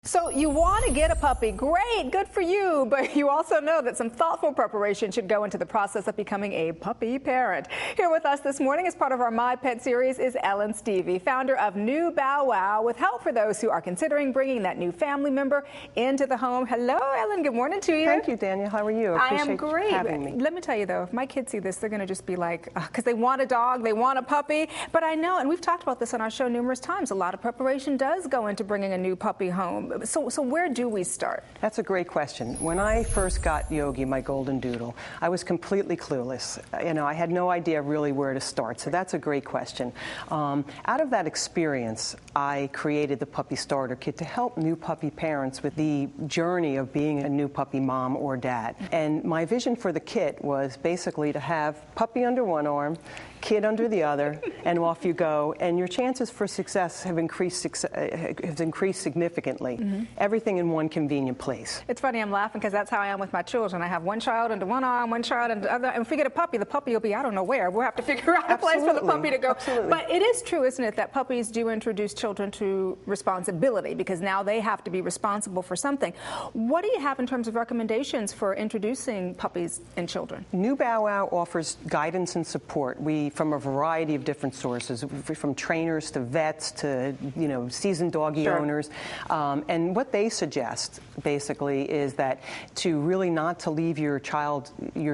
So you want to get a puppy, great, good for you, but you also know that some thoughtful preparation should go into the process of becoming a puppy parent. Here with us this morning as part of our My Pet series is Ellen Stieve, founder of Nu BowWow, with help for those who are considering bringing that new family member into the home. Hello, Ellen, good morning to you. Thank you, Daniel. How are you? I am great. Having me. Let me tell you though, if my kids see this, they're going to just be like, because they want a dog, they want a puppy, but I know, and we've talked about this on our show numerous times, a lot of preparation does go into bringing a new puppy home. So where do we start? That's a great question. When I first got Yogi, my golden doodle, I was completely clueless. I had no idea really where to start. So that's a great question. Out of that experience, I created the Puppy Starter Kit to help new puppy parents with the journey of being a new puppy mom or dad. And my vision for the kit was basically to have puppy under one arm, kid under the other, and off you go. And your chances for success have increased significantly. Mm-hmm. Everything in one convenient place. It's funny, I'm laughing because that's how I am with my children. I have one child under one arm, one child under the other. And if we get a puppy, the puppy will be I don't know where. We'll have to figure out a place for the puppy to go. Absolutely. But it is true, isn't it, that puppies do introduce children to responsibility because now they have to be responsible for something. What do you have in terms of recommendations for introducing puppies and children? Nu BowWow offers guidance and support. From a variety of different sources, from trainers to vets to seasoned doggy owners, and what they suggest basically is that to really not to leave your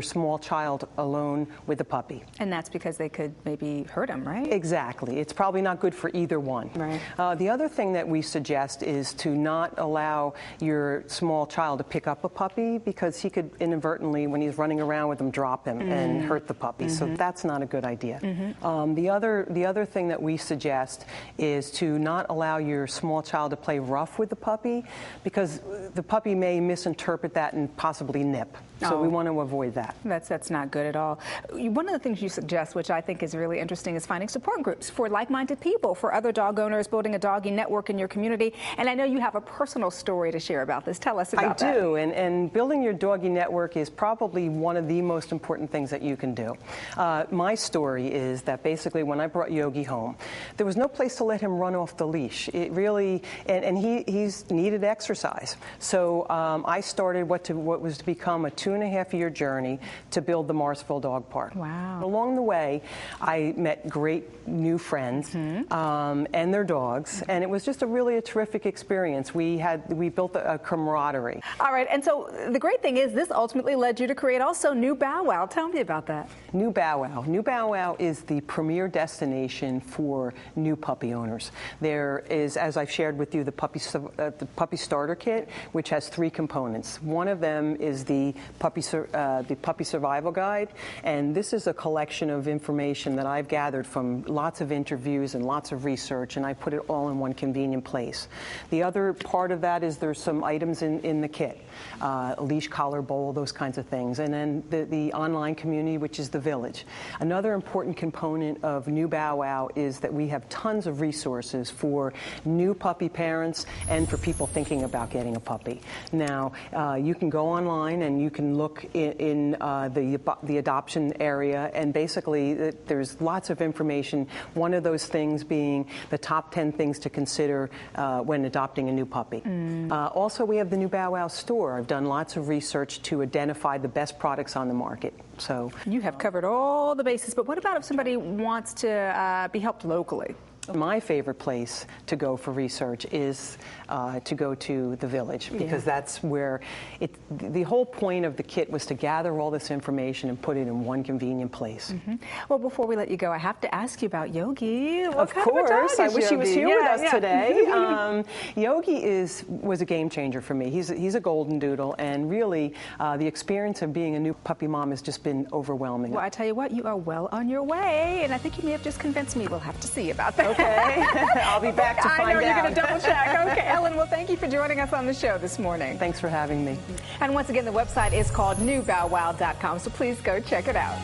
small child alone with a puppy. And that's because they could maybe hurt him, right? Exactly. It's probably not good for either one. Right. The other thing that we suggest is to not allow your small child to pick up a puppy because he could inadvertently, when he's running around with them, drop him and hurt the puppy. Mm-hmm. So that's not a good idea. Mm-hmm. The other thing that we suggest is to not allow your small child to play rough with the puppy because the puppy may misinterpret that and possibly nip. So we want to avoid that. That's not good at all. One of the things you suggest, which I think is really interesting, is finding support groups for like-minded people, for other dog owners, building a doggy network in your community. And I know you have a personal story to share about this. Tell us about that. I do, and building your doggy network is probably one of the most important things that you can do. My story is that basically when I brought Yogi home, there was no place to let him run off the leash. It really, and he's needed exercise. So I started what was to become a 2.5-year journey to build the Marsville Dog Park. Wow. Along the way, I met great new friends and their dogs, and it was just really a terrific experience. We built a camaraderie. All right, and so the great thing is this ultimately led you to create also Nu BowWow. Tell me about that. Nu BowWow. Nu BowWow is the premier destination for new puppy owners. There is, as I've shared with you, the Puppy Starter Kit, which has 3 components. One of them is the Puppy Survival Guide, and this is a collection of information that I've gathered from lots of interviews and lots of research, and I put it all in one convenient place. The other part of that is there's some items in the kit, a leash, collar, bowl, those kinds of things, and then the online community, which is the village. Another important component of Nu BowWow is that we have tons of resources for new puppy parents and for people thinking about getting a puppy. Now, you can go online and you can look in the adoption area, and basically there's lots of information. One of those things being the top 10 things to consider when adopting a new puppy. Also, we have the Nu BowWow store. I've done lots of research to identify the best products on the market. So you have covered all the bases, but what about if somebody wants to be helped locally? My favorite place to go for research is to go to the village, because that's where the whole point of the kit was to gather all this information and put it in one convenient place. Well, before we let you go, I have to ask you about Yogi. Of course, I wish he was here with us today. Yogi was a game changer for me. He's a golden doodle, and really the experience of being a new puppy mom has just been overwhelming. Well, I tell you what, you are well on your way, and I think you may have just convinced me. We'll have to see about that. Okay, I'll be back to find out. I know you're going to double check. Okay, Ellen, well, thank you for joining us on the show this morning. Thanks for having me. And once again, the website is called NuBowWow.com, so please go check it out.